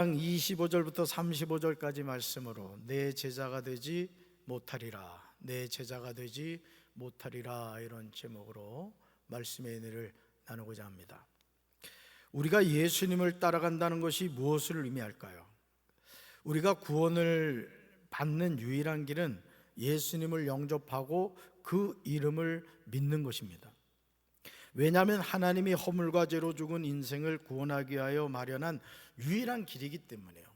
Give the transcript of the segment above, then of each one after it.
25절부터 35절까지 말씀으로 내 제자가 되지 못하리라, 내 제자가 되지 못하리라, 이런 제목으로 말씀의 은혜를 나누고자 합니다. 우리가 예수님을 따라간다는 것이 무엇을 의미할까요? 우리가 구원을 받는 유일한 길은 예수님을 영접하고 그 이름을 믿는 것입니다. 왜냐하면 하나님이 허물과 죄로 죽은 인생을 구원하기 위하여 마련한 유일한 길이기 때문에요.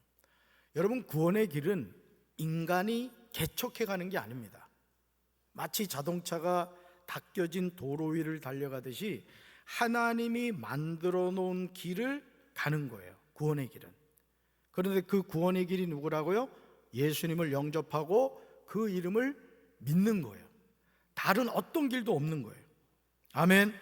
여러분, 구원의 길은 인간이 개척해 가는 게 아닙니다. 마치 자동차가 닦여진 도로 위를 달려가듯이 하나님이 만들어 놓은 길을 가는 거예요, 구원의 길은. 그런데 그 구원의 길이 누구라고요? 예수님을 영접하고 그 이름을 믿는 거예요. 다른 어떤 길도 없는 거예요. 아멘.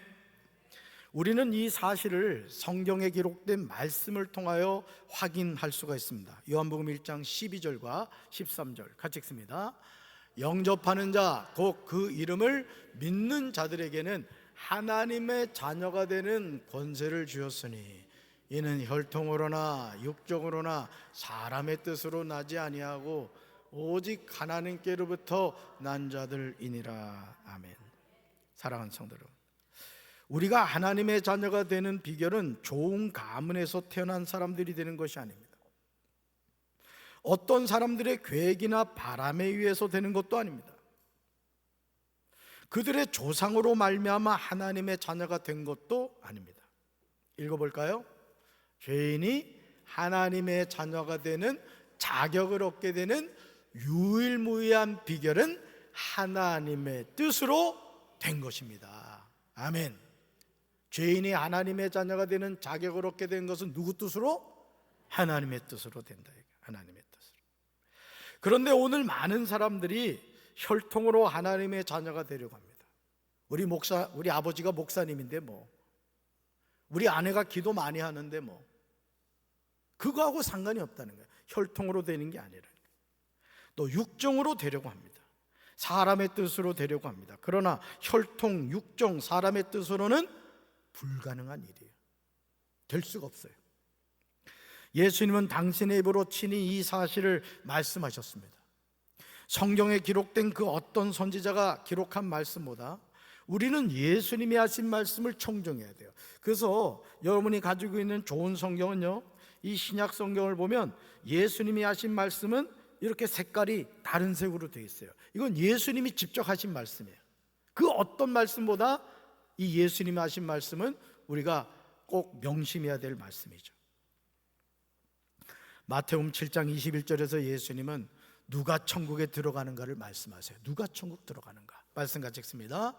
우리는 이 사실을 성경에 기록된 말씀을 통하여 확인할 수가 있습니다. 요한복음 1장 12절과 13절 같이 읽습니다. 영접하는 자, 곧 그 이름을 믿는 자들에게는 하나님의 자녀가 되는 권세를 주었으니 이는 혈통으로나 육정으로나 사람의 뜻으로 나지 아니하고 오직 하나님께로부터 난 자들이니라. 아멘. 사랑하는 성도 여러분, 우리가 하나님의 자녀가 되는 비결은 좋은 가문에서 태어난 사람들이 되는 것이 아닙니다. 어떤 사람들의 계획이나 바람에 의해서 되는 것도 아닙니다. 그들의 조상으로 말미암아 하나님의 자녀가 된 것도 아닙니다. 읽어볼까요? 죄인이 하나님의 자녀가 되는 자격을 얻게 되는 유일무이한 비결은 하나님의 뜻으로 된 것입니다. 아멘. 죄인이 하나님의 자녀가 되는 자격을 얻게 된 것은 누구 뜻으로? 하나님의 뜻으로 된다. 하나님의 뜻으로. 그런데 오늘 많은 사람들이 혈통으로 하나님의 자녀가 되려고 합니다. 우리 아버지가 목사님인데 우리 아내가 기도 많이 하는데 그거하고 상관이 없다는 거예요. 혈통으로 되는 게 아니라 또 육정으로 되려고 합니다. 사람의 뜻으로 되려고 합니다. 그러나 혈통, 육정, 사람의 뜻으로는 불가능한 일이에요. 될 수가 없어요. 예수님은 당신의 입으로 친히 이 사실을 말씀하셨습니다. 성경에 기록된 그 어떤 선지자가 기록한 말씀보다 우리는 예수님이 하신 말씀을 청정해야 돼요. 그래서 여러분이 가지고 있는 좋은 성경은요, 이 신약 성경을 보면 예수님이 하신 말씀은 이렇게 색깔이 다른 색으로 되어 있어요. 이건 예수님이 직접 하신 말씀이에요. 그 어떤 말씀보다 이 예수님이 하신 말씀은 우리가 꼭 명심해야 될 말씀이죠. 마태복음 7장 21절에서 예수님은 누가 천국에 들어가는가를 말씀하세요. 누가 천국 들어가는가? 말씀 같이 읽습니다.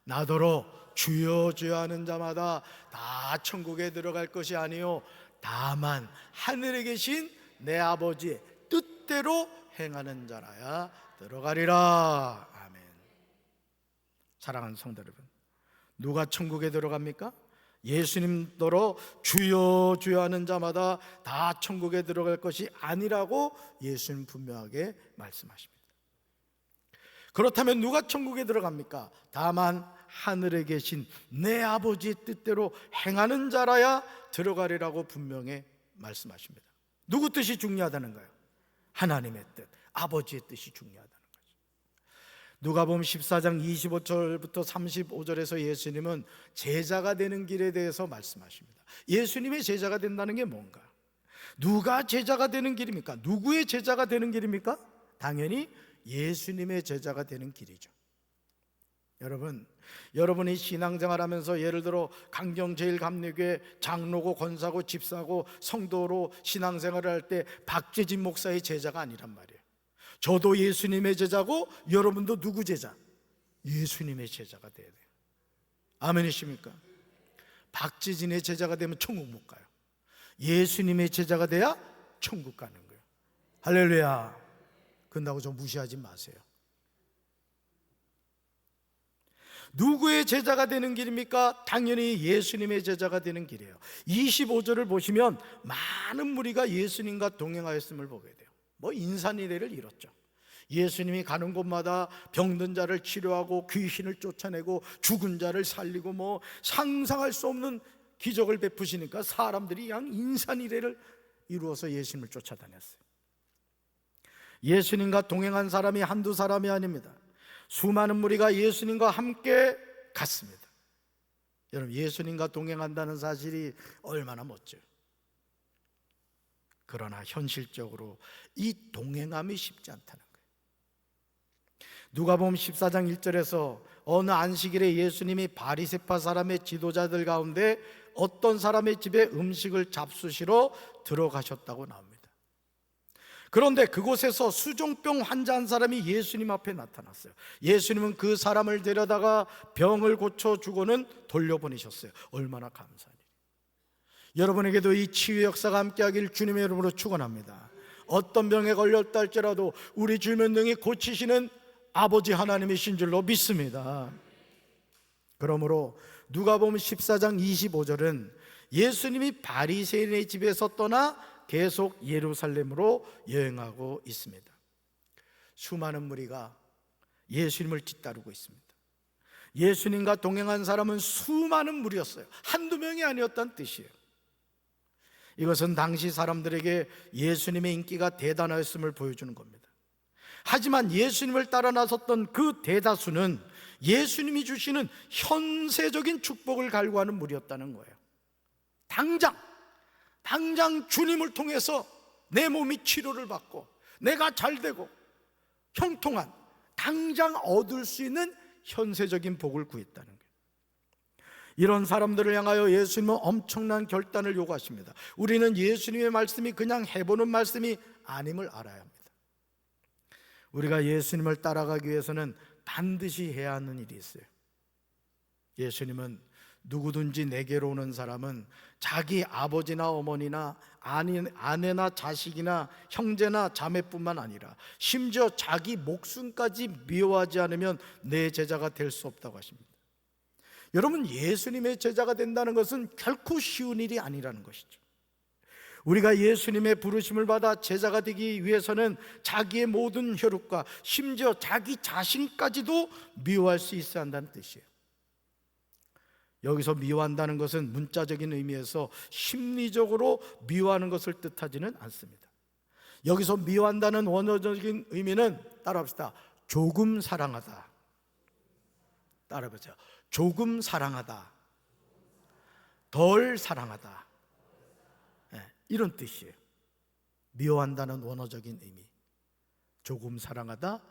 나더러 주여 주여 하는 자마다 다 천국에 들어갈 것이 아니요 다만 하늘에 계신 내 아버지의 뜻대로 행하는 자라야 들어가리라. 아멘. 사랑하는 성도 여러분, 누가 천국에 들어갑니까? 예수님더러 주여 주여 하는 자마다 다 천국에 들어갈 것이 아니라고 예수님 분명하게 말씀하십니다. 그렇다면 누가 천국에 들어갑니까? 다만 하늘에 계신 내 아버지의 뜻대로 행하는 자라야 들어가리라고 분명히 말씀하십니다. 누구 뜻이 중요하다는가요? 하나님의 뜻, 아버지의 뜻이 중요하다는 거죠. 누가복음 14장 25절부터 35절에서 예수님은 제자가 되는 길에 대해서 말씀하십니다. 예수님의 제자가 된다는 게 뭔가? 누가 제자가 되는 길입니까? 누구의 제자가 되는 길입니까? 당연히 예수님의 제자가 되는 길이죠. 여러분이 신앙생활 하면서 예를 들어 강경제일감리교회 장로고 권사고 집사고 성도로 신앙생활을 할 때 박재진 목사의 제자가 아니란 말이에요. 저도 예수님의 제자고 여러분도 누구 제자? 예수님의 제자가 돼야 돼요. 아멘이십니까? 박재진의 제자가 되면 천국 못 가요. 예수님의 제자가 돼야 천국 가는 거예요. 할렐루야. 그런다고 좀 무시하지 마세요. 누구의 제자가 되는 길입니까? 당연히 예수님의 제자가 되는 길이에요. 25절을 보시면 많은 무리가 예수님과 동행하였음을 보게 돼요. 인산이례를 이뤘죠. 예수님이 가는 곳마다 병든 자를 치료하고 귀신을 쫓아내고 죽은 자를 살리고 상상할 수 없는 기적을 베푸시니까 사람들이 인산이례를 이루어서 예수님을 쫓아다녔어요. 예수님과 동행한 사람이 한두 사람이 아닙니다. 수많은 무리가 예수님과 함께 갔습니다. 여러분, 예수님과 동행한다는 사실이 얼마나 멋져요. 그러나 현실적으로 이 동행함이 쉽지 않다는 거예요. 누가복음 14장 1절에서 어느 안식일에 예수님이 바리새파 사람의 지도자들 가운데 어떤 사람의 집에 음식을 잡수시러 들어가셨다고 나옵니다. 그런데 그곳에서 수종병 환자 한 사람이 예수님 앞에 나타났어요. 예수님은 그 사람을 데려다가 병을 고쳐주고는 돌려보내셨어요. 얼마나 감사한 일이에요. 여러분에게도 이 치유 역사가 함께하길 주님의 이름으로 축원합니다. 어떤 병에 걸렸다 할지라도 우리 주님은 능히 고치시는 아버지 하나님이신 줄로 믿습니다. 그러므로 누가복음 14장 25절은 예수님이 바리새인의 집에서 떠나 계속 예루살렘으로 여행하고 있습니다. 수많은 무리가 예수님을 뒤따르고 있습니다. 예수님과 동행한 사람은 수많은 무리였어요. 한두 명이 아니었다는 뜻이에요. 이것은 당시 사람들에게 예수님의 인기가 대단하였음을 보여주는 겁니다. 하지만 예수님을 따라 나섰던 그 대다수는 예수님이 주시는 현세적인 축복을 갈구하는 무리였다는 거예요. 당장 주님을 통해서 내 몸이 치료를 받고 내가 잘되고 형통한, 당장 얻을 수 있는 현세적인 복을 구했다는 거예요. 이런 사람들을 향하여 예수님은 엄청난 결단을 요구하십니다. 우리는 예수님의 말씀이 그냥 해보는 말씀이 아님을 알아야 합니다. 우리가 예수님을 따라가기 위해서는 반드시 해야 하는 일이 있어요. 예수님은 누구든지 내게로 오는 사람은 자기 아버지나 어머니나 아내나 자식이나 형제나 자매뿐만 아니라 심지어 자기 목숨까지 미워하지 않으면 내 제자가 될 수 없다고 하십니다. 여러분, 예수님의 제자가 된다는 것은 결코 쉬운 일이 아니라는 것이죠. 우리가 예수님의 부르심을 받아 제자가 되기 위해서는 자기의 모든 혈육과 심지어 자기 자신까지도 미워할 수 있어야 한다는 뜻이에요. 여기서 미워한다는 것은 문자적인 의미에서 심리적으로 미워하는 것을 뜻하지는 않습니다. 여기서 미워한다는 원어적인 의미는 따라합시다. 조금 사랑하다. 따라해보세요. 조금 사랑하다, 덜 사랑하다, 이런 뜻이에요. 미워한다는 원어적인 의미, 조금 사랑하다,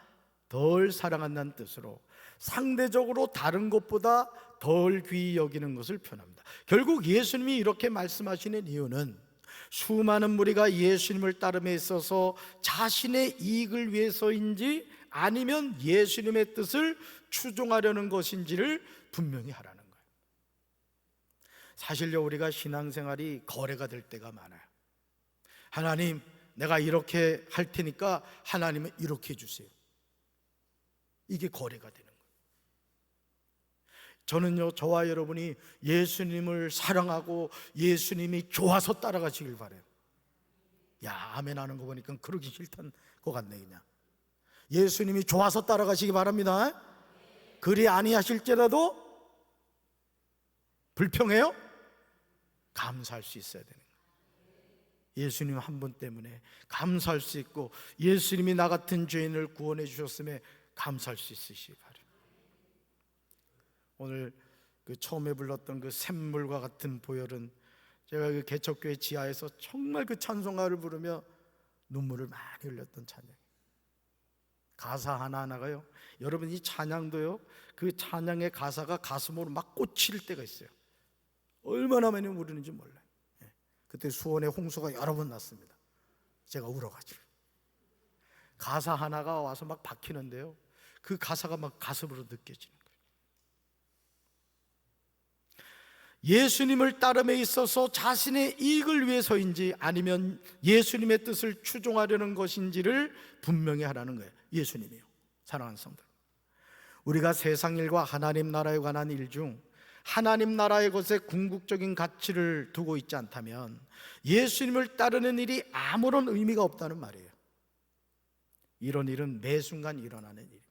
덜 사랑한다는 뜻으로 상대적으로 다른 것보다 덜 귀히 여기는 것을 표현합니다. 결국 예수님이 이렇게 말씀하시는 이유는 수많은 무리가 예수님을 따름에 있어서 자신의 이익을 위해서인지 아니면 예수님의 뜻을 추종하려는 것인지를 분명히 하라는 거예요. 사실요, 우리가 신앙생활이 거래가 될 때가 많아요. 하나님, 내가 이렇게 할 테니까 하나님은 이렇게 해주세요. 이게 거래가 되는 거예요. 저는요, 저와 여러분이 예수님을 사랑하고 예수님이 좋아서 따라가시길 바라요. 야, 아멘 하는 거 보니까 그러기 싫단 것 같네. 그냥 예수님이 좋아서 따라가시기 바랍니다. 그리 아니하실지라도 불평해요? 감사할 수 있어야 되는 거예요. 예수님 한 분 때문에 감사할 수 있고 예수님이 나 같은 죄인을 구원해 주셨음에 감사할 수 있으시기 바랍니다. 오늘 그 처음에 불렀던 그 샘물과 같은 보혈은, 제가 그 개척교회 지하에서 정말 그 찬송가를 부르며 눈물을 많이 흘렸던 찬양. 가사 하나하나가요, 여러분 이 찬양도요, 그 찬양의 가사가 가슴으로 막 꽂힐 때가 있어요. 얼마나 많이 울리는지 몰라요. 그때 수원에 홍수가 여러 번 났습니다. 제가 울어가지고 가사 하나가 와서 막 박히는데요, 그 가사가 막 가슴으로 느껴지는 거예요. 예수님을 따름에 있어서 자신의 이익을 위해서인지 아니면 예수님의 뜻을 추종하려는 것인지를 분명히 하라는 거예요. 예수님이요. 사랑하는 성도, 우리가 세상 일과 하나님 나라에 관한 일 중 하나님 나라의 것에 궁극적인 가치를 두고 있지 않다면 예수님을 따르는 일이 아무런 의미가 없다는 말이에요. 이런 일은 매 순간 일어나는 일입니다.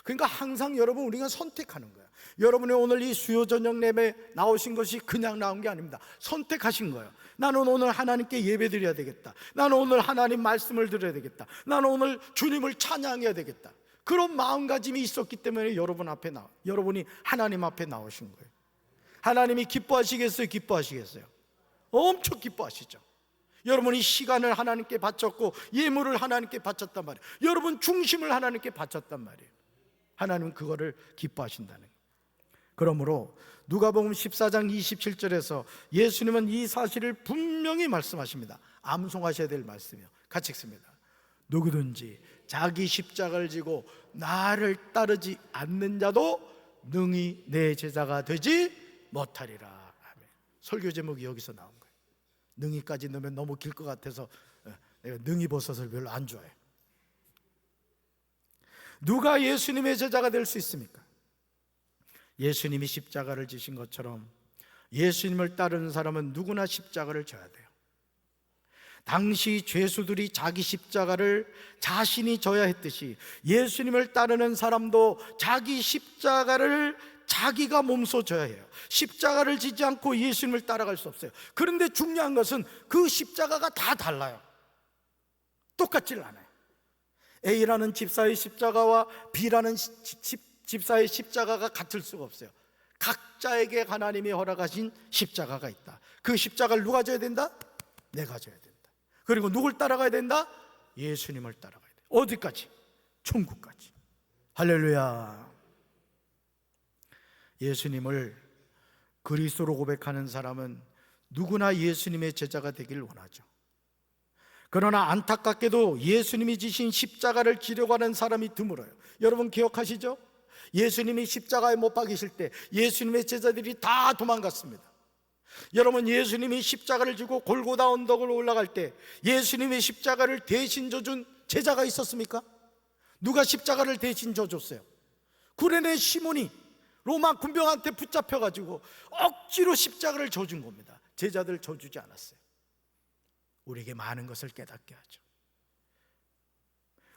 그러니까 항상 여러분, 우리가 선택하는 거예요. 여러분이 오늘 이 수요 저녁 예배 나오신 것이 그냥 나온 게 아닙니다. 선택하신 거예요. 나는 오늘 하나님께 예배드려야 되겠다. 나는 오늘 하나님 말씀을 들어야 되겠다. 나는 오늘 주님을 찬양해야 되겠다. 그런 마음가짐이 있었기 때문에 여러분이 하나님 앞에 나오신 거예요. 하나님이 기뻐하시겠어요? 기뻐하시겠어요? 엄청 기뻐하시죠. 여러분이 시간을 하나님께 바쳤고 예물을 하나님께 바쳤단 말이에요. 여러분 중심을 하나님께 바쳤단 말이에요. 하나님은 그거를 기뻐하신다는 거예요. 그러므로 누가복음 14장 27절에서 예수님은 이 사실을 분명히 말씀하십니다. 암송하셔야 될 말씀이요. 같이 읽습니다. 누구든지 자기 십자가를 지고 나를 따르지 않는 자도 능히 내 제자가 되지 못하리라. 아멘. 설교 제목이 여기서 나온 거예요. 능히까지 넣으면 너무 길 것 같아서 내가 능히 버섯을 별로 안 좋아해요. 누가 예수님의 제자가 될 수 있습니까? 예수님이 십자가를 지신 것처럼 예수님을 따르는 사람은 누구나 십자가를 져야 돼요. 당시 죄수들이 자기 십자가를 자신이 져야 했듯이 예수님을 따르는 사람도 자기 십자가를 자기가 몸소 져야 해요. 십자가를 지지 않고 예수님을 따라갈 수 없어요. 그런데 중요한 것은 그 십자가가 다 달라요. 똑같질 않아요. A라는 집사의 십자가와 B라는 집사의 십자가가 같을 수가 없어요. 각자에게 하나님이 허락하신 십자가가 있다. 그 십자가를 누가 져야 된다? 내가 져야 된다. 그리고 누굴 따라가야 된다? 예수님을 따라가야 돼. 어디까지? 천국까지. 할렐루야. 예수님을 그리스도로 고백하는 사람은 누구나 예수님의 제자가 되기를 원하죠. 그러나 안타깝게도 예수님이 지신 십자가를 지려고 하는 사람이 드물어요. 여러분 기억하시죠? 예수님이 십자가에 못 박이실 때 예수님의 제자들이 다 도망갔습니다. 여러분, 예수님이 십자가를 지고 골고다 언덕을 올라갈 때 예수님의 십자가를 대신 져준 제자가 있었습니까? 누가 십자가를 대신 져줬어요? 구레네 시몬이 로마 군병한테 붙잡혀가지고 억지로 십자가를 져준 겁니다. 제자들 져주지 않았어요. 우리에게 많은 것을 깨닫게 하죠.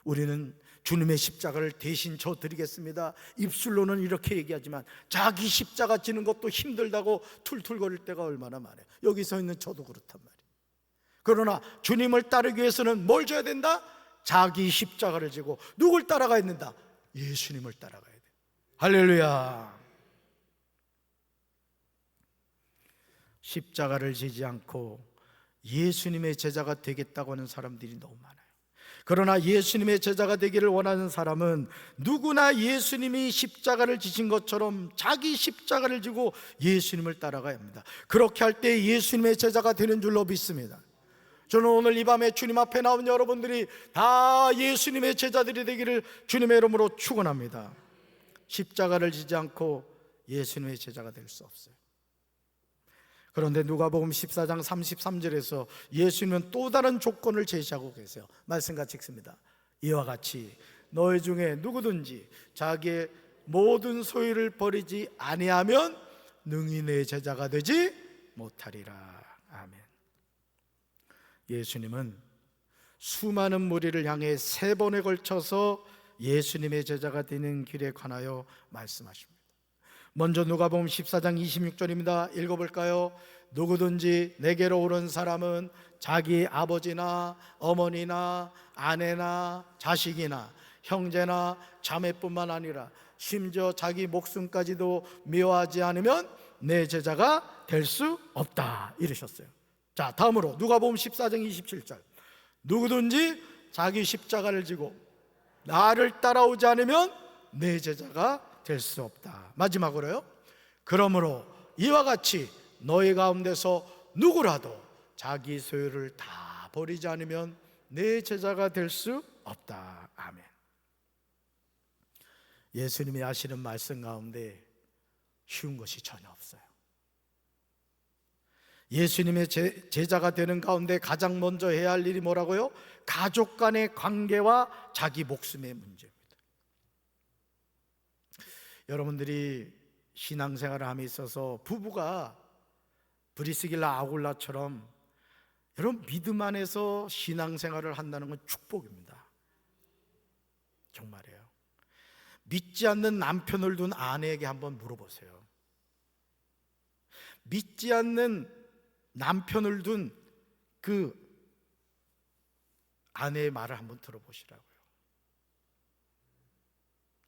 우리는 주님의 십자가를 대신 져드리겠습니다. 입술로는 이렇게 얘기하지만 자기 십자가 지는 것도 힘들다고 툴툴거릴 때가 얼마나 많아요. 여기 서 있는 저도 그렇단 말이에요. 그러나 주님을 따르기 위해서는 뭘 져야 된다? 자기 십자가를 지고 누굴 따라가야 된다? 예수님을 따라가야 돼요. 할렐루야. 십자가를 지지 않고 예수님의 제자가 되겠다고 하는 사람들이 너무 많아요. 그러나 예수님의 제자가 되기를 원하는 사람은 누구나 예수님이 십자가를 지신 것처럼 자기 십자가를 지고 예수님을 따라가야 합니다. 그렇게 할 때 예수님의 제자가 되는 줄로 믿습니다. 저는 오늘 이 밤에 주님 앞에 나온 여러분들이 다 예수님의 제자들이 되기를 주님의 이름으로 축원합니다. 십자가를 지지 않고 예수님의 제자가 될 수 없어요. 그런데 누가복음 14장 33절에서 예수님은 또 다른 조건을 제시하고 계세요. 말씀 같이 읽습니다. 이와 같이 너희 중에 누구든지 자기의 모든 소유를 버리지 아니하면 능히 내 제자가 되지 못하리라. 아멘. 예수님은 수많은 무리를 향해 3번에 걸쳐서 예수님의 제자가 되는 길에 관하여 말씀하십니다. 먼저 누가복음 14장 26절입니다. 읽어볼까요? 누구든지 내게로 오는 사람은 자기 아버지나 어머니나 아내나 자식이나 형제나 자매뿐만 아니라 심지어 자기 목숨까지도 미워하지 않으면 내 제자가 될 수 없다 이러셨어요. 자, 다음으로 누가복음 14장 27절 누구든지 자기 십자가를 지고 나를 따라오지 않으면 내 제자가 될 수 없다. 마지막으로요, 그러므로 이와 같이 너희 가운데서 누구라도 자기 소유를 다 버리지 않으면 내 제자가 될 수 없다. 아멘. 예수님이 하시는 말씀 가운데 쉬운 것이 전혀 없어요. 예수님의 제자가 되는 가운데 가장 먼저 해야 할 일이 뭐라고요? 가족 간의 관계와 자기 목숨의 문제입니다. 여러분들이 신앙생활을 함에 있어서 부부가 브리스길라 아굴라처럼 여러분 믿음 안에서 신앙생활을 한다는 건 축복입니다. 정말이에요. 믿지 않는 남편을 둔 아내에게 한번 물어보세요. 믿지 않는 남편을 둔 그 아내의 말을 한번 들어보시라고요.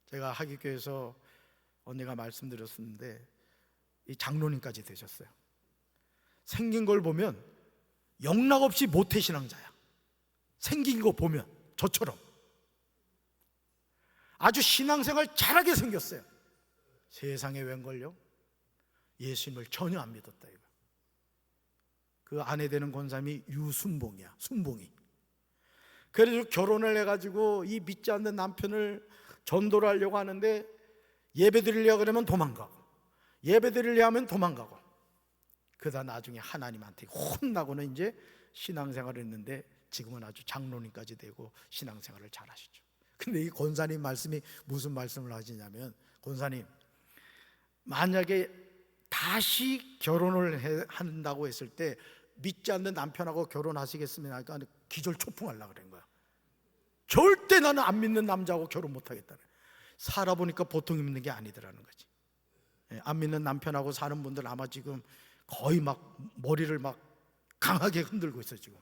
제가 하기교에서 언니가 말씀드렸었는데 이 장로님까지 되셨어요. 생긴 걸 보면 영락없이 모태신앙자야. 생긴 거 보면 저처럼 아주 신앙생활 잘하게 생겼어요. 세상에 웬걸요? 예수님을 전혀 안 믿었다 이거. 그 아내 되는 권사님이 유순봉이야. 순봉이. 그래서 결혼을 해가지고 이 믿지 않는 남편을 전도를 하려고 하는데 예배 드리려고 그러면 도망가고, 예배 드리려고 하면 도망가고, 그러다 나중에 하나님한테 혼나고는 이제 신앙생활을 했는데 지금은 아주 장로님까지 되고 신앙생활을 잘 하시죠. 근데 이 권사님 말씀이 무슨 말씀을 하시냐면, 권사님 만약에 다시 결혼을 한다고 했을 때 믿지 않는 남편하고 결혼하시겠으면 하니까 기절초풍하려고 그런 거야. 절대 나는 안 믿는 남자하고 결혼 못하겠다는. 살아보니까 보통 믿는 게 아니더라는 거지. 안 믿는 남편하고 사는 분들 아마 지금 거의 막 머리를 막 강하게 흔들고 있어요 지금.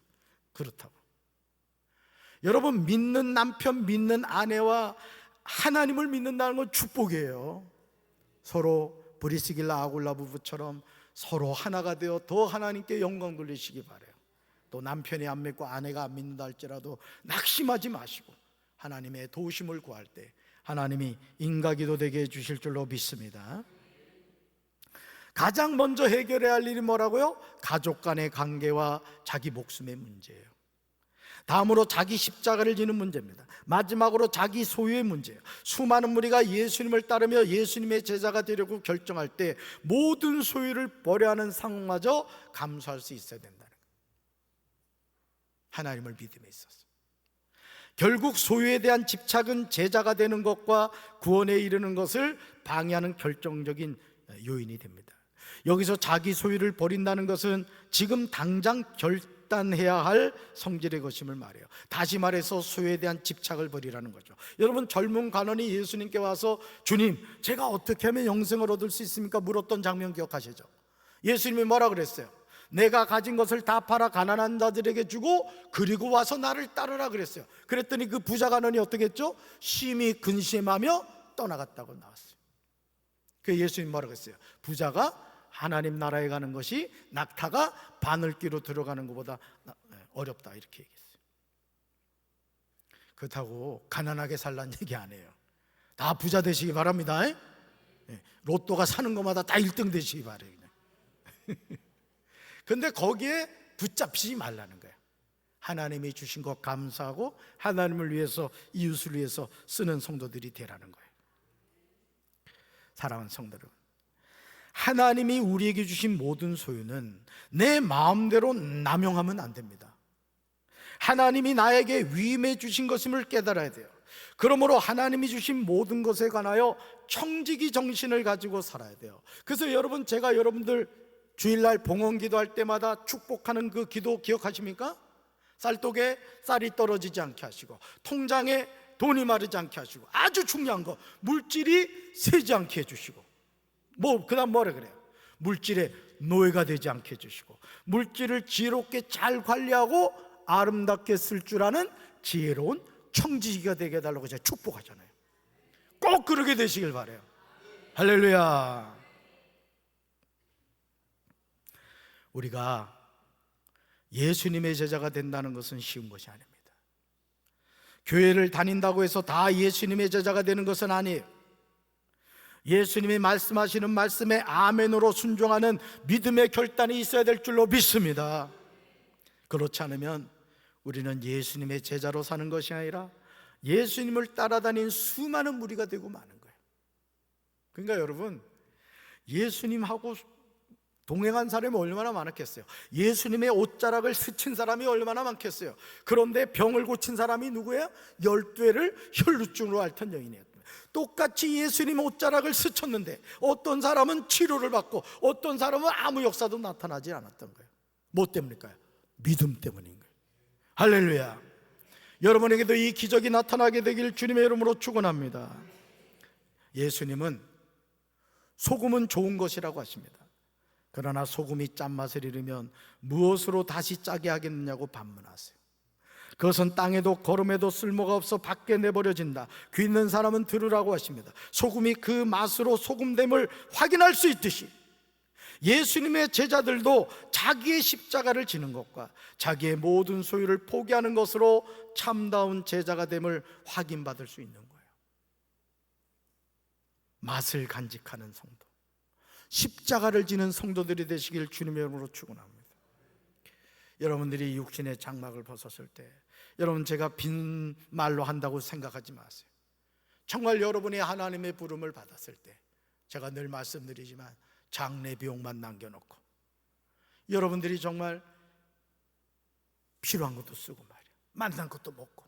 그렇다고. 여러분, 믿는 남편, 믿는 아내와 하나님을 믿는다는 건 축복이에요. 서로 브리스길라 아굴라 부부처럼 서로 하나가 되어 더 하나님께 영광 돌리시기 바라요. 또 남편이 안 믿고 아내가 안 믿는다 할지라도 낙심하지 마시고 하나님의 도우심을 구할 때 하나님이 인가기도 되게 해주실 줄로 믿습니다. 가장 먼저 해결해야 할 일이 뭐라고요? 가족 간의 관계와 자기 목숨의 문제예요. 다음으로 자기 십자가를 지는 문제입니다. 마지막으로 자기 소유의 문제예요. 수많은 무리가 예수님을 따르며 예수님의 제자가 되려고 결정할 때 모든 소유를 버려야 하는 상황마저 감수할 수 있어야 된다는 거예요. 하나님을 믿음에 있어서. 결국 소유에 대한 집착은 제자가 되는 것과 구원에 이르는 것을 방해하는 결정적인 요인이 됩니다. 여기서 자기 소유를 버린다는 것은 지금 당장 결단해야 할 성질의 것임을 말해요. 다시 말해서 소유에 대한 집착을 버리라는 거죠. 여러분, 젊은 관원이 예수님께 와서 주님, 제가 어떻게 하면 영생을 얻을 수 있습니까? 물었던 장면 기억하시죠? 예수님이 뭐라 그랬어요? 내가 가진 것을 다 팔아 가난한 자들에게 주고 그리고 와서 나를 따르라 그랬어요. 그랬더니 그 부자 관원이 어떻게 했죠? 심히 근심하며 떠나갔다고 나왔어요. 그 예수님 뭐라고 했어요? 부자가 하나님 나라에 가는 것이 낙타가 바늘귀로 들어가는 것보다 어렵다 이렇게 얘기했어요. 그렇다고 가난하게 살라는 얘기 아니에요. 다 부자 되시기 바랍니다. 로또가 사는 것마다 다 1등 되시기 바래요. 근데 거기에 붙잡히지 말라는 거예요. 하나님이 주신 것 감사하고 하나님을 위해서, 이웃을 위해서 쓰는 성도들이 되라는 거예요. 사랑하는 성도 여러분, 하나님이 우리에게 주신 모든 소유는 내 마음대로 남용하면 안 됩니다. 하나님이 나에게 위임해 주신 것임을 깨달아야 돼요. 그러므로 하나님이 주신 모든 것에 관하여 청지기 정신을 가지고 살아야 돼요. 그래서 여러분, 제가 여러분들 주일날 봉헌 기도할 때마다 축복하는 그 기도 기억하십니까? 쌀독에 쌀이 떨어지지 않게 하시고, 통장에 돈이 마르지 않게 하시고, 아주 중요한 거 물질이 새지 않게 해주시고, 그 다음 뭐라 그래요? 물질에 노예가 되지 않게 해주시고, 물질을 지혜롭게 잘 관리하고 아름답게 쓸 줄 아는 지혜로운 청지기가 되게 해달라고 제가 축복하잖아요. 꼭 그러게 되시길 바라요. 할렐루야. 우리가 예수님의 제자가 된다는 것은 쉬운 것이 아닙니다. 교회를 다닌다고 해서 다 예수님의 제자가 되는 것은 아니에요. 예수님이 말씀하시는 말씀에 아멘으로 순종하는 믿음의 결단이 있어야 될 줄로 믿습니다. 그렇지 않으면 우리는 예수님의 제자로 사는 것이 아니라 예수님을 따라다닌 수많은 무리가 되고 마는 거예요. 그러니까 여러분, 예수님하고 동행한 사람이 얼마나 많았겠어요? 예수님의 옷자락을 스친 사람이 얼마나 많겠어요? 그런데 병을 고친 사람이 누구예요? 12회를 혈루증으로 앓던 여인이에요. 똑같이 예수님 옷자락을 스쳤는데 어떤 사람은 치료를 받고 어떤 사람은 아무 역사도 나타나지 않았던 거예요. 뭐 때문일까요? 믿음 때문인 거예요. 할렐루야. 여러분에게도 이 기적이 나타나게 되길 주님의 이름으로 축원합니다. 예수님은 소금은 좋은 것이라고 하십니다. 그러나 소금이 짠맛을 잃으면 무엇으로 다시 짜게 하겠느냐고 반문하세요. 그것은 땅에도 거름에도 쓸모가 없어 밖에 내버려진다. 귀 있는 사람은 들으라고 하십니다. 소금이 그 맛으로 소금됨을 확인할 수 있듯이 예수님의 제자들도 자기의 십자가를 지는 것과 자기의 모든 소유를 포기하는 것으로 참다운 제자가 됨을 확인받을 수 있는 거예요. 맛을 간직하는 성도, 십자가를 지는 성도들이 되시길 주님의 이름으로 축원합니다. 여러분들이 육신의 장막을 벗었을 때 여러분, 제가 빈말로 한다고 생각하지 마세요. 정말 여러분이 하나님의 부름을 받았을 때, 제가 늘 말씀드리지만 장례 비용만 남겨놓고 여러분들이 정말 필요한 것도 쓰고 말이야, 만난 것도 먹고,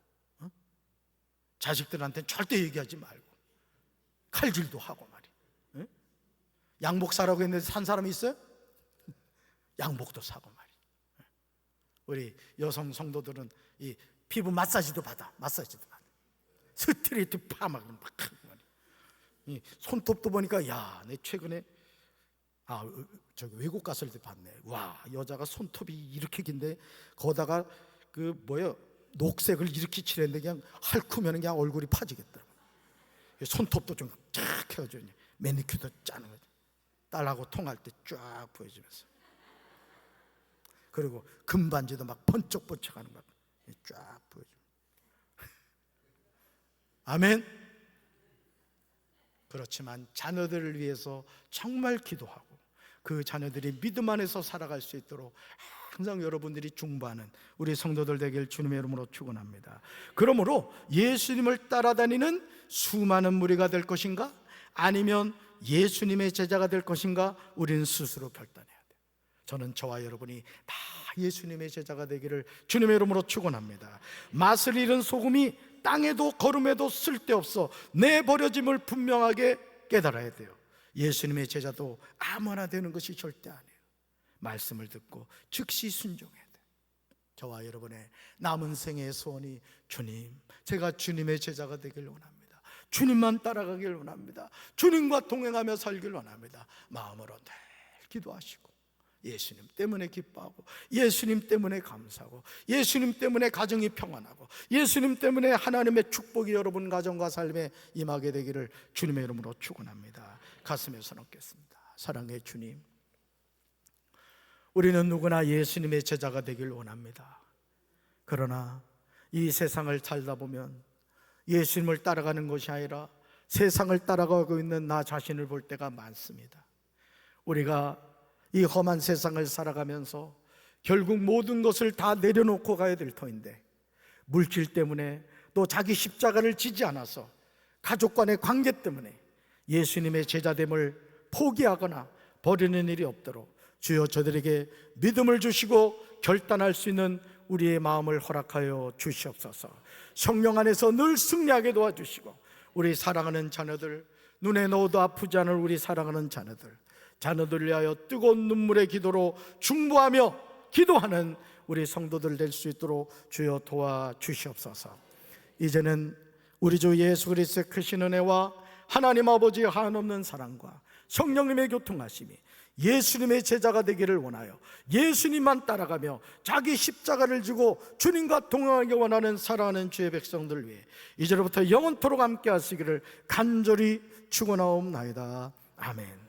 자식들한테는 절대 얘기하지 말고 칼질도 하고 말이야. 양복 사라고 했는데 산 사람이 있어요? 양복도 사고 말이야. 우리 여성 성도들은 이 피부 마사지도 받아. 스트레이트 파막 이 손톱도 보니까, 야, 내 최근에 저기 외국 갔을 때 봤네. 와, 여자가 손톱이 이렇게 긴데 거기다가 녹색을 이렇게 칠했는데 그냥 핥으면 그냥 얼굴이 파지겠다. 손톱도 좀 쫙 해가지고 매니큐어도 짜는 거죠. 딸하고 통할 때 쫙 보여주면서, 그리고 금반지도 막 번쩍번쩍하는 거 쫙 보여줍니다. 아멘. 그렇지만 자녀들을 위해서 정말 기도하고 그 자녀들이 믿음 안에서 살아갈 수 있도록 항상 여러분들이 중보하는 우리 성도들 되길 주님의 이름으로 축원합니다. 그러므로 예수님을 따라다니는 수많은 무리가 될 것인가, 아니면 예수님의 제자가 될 것인가, 우리는 스스로 결단해야 돼요. 저는 저와 여러분이 다 예수님의 제자가 되기를 주님의 이름으로 축원합니다. 맛을 잃은 소금이 땅에도 거름에도 쓸데없어 내버려짐을 분명하게 깨달아야 돼요. 예수님의 제자도 아무나 되는 것이 절대 아니에요. 말씀을 듣고 즉시 순종해야 돼요. 저와 여러분의 남은 생애의 소원이, 주님, 제가 주님의 제자가 되길 원합니다. 주님만 따라가길 원합니다. 주님과 동행하며 살길 원합니다. 마음으로 늘 기도하시고 예수님 때문에 기뻐하고, 예수님 때문에 감사하고, 예수님 때문에 가정이 평안하고, 예수님 때문에 하나님의 축복이 여러분 가정과 삶에 임하게 되기를 주님의 이름으로 축원합니다. 가슴에 손 얹겠습니다. 사랑의 주님, 우리는 누구나 예수님의 제자가 되길 원합니다. 그러나 이 세상을 살다 보면 예수님을 따라가는 것이 아니라 세상을 따라가고 있는 나 자신을 볼 때가 많습니다. 우리가 이 험한 세상을 살아가면서 결국 모든 것을 다 내려놓고 가야 될 터인데, 물질 때문에, 또 자기 십자가를 지지 않아서 가족 간의 관계 때문에 예수님의 제자됨을 포기하거나 버리는 일이 없도록 주여 저들에게 믿음을 주시고 결단할 수 있는 우리의 마음을 허락하여 주시옵소서. 성령 안에서 늘 승리하게 도와주시고, 우리 사랑하는 자녀들, 눈에 넣어도 아프지 않을 우리 사랑하는 자녀들을 위하여 뜨거운 눈물의 기도로 중보하며 기도하는 우리 성도들 될 수 있도록 주여 도와주시옵소서. 이제는 우리 주 예수 그리스도의 크신 은혜와 하나님 아버지의 한없는 사랑과 성령님의 교통하심이 예수님의 제자가 되기를 원하여 예수님만 따라가며 자기 십자가를 지고 주님과 동행하기 원하는 사랑하는 주의 백성들 위해 이제로부터 영원토록 함께 하시기를 간절히 축원하옵나이다. 아멘.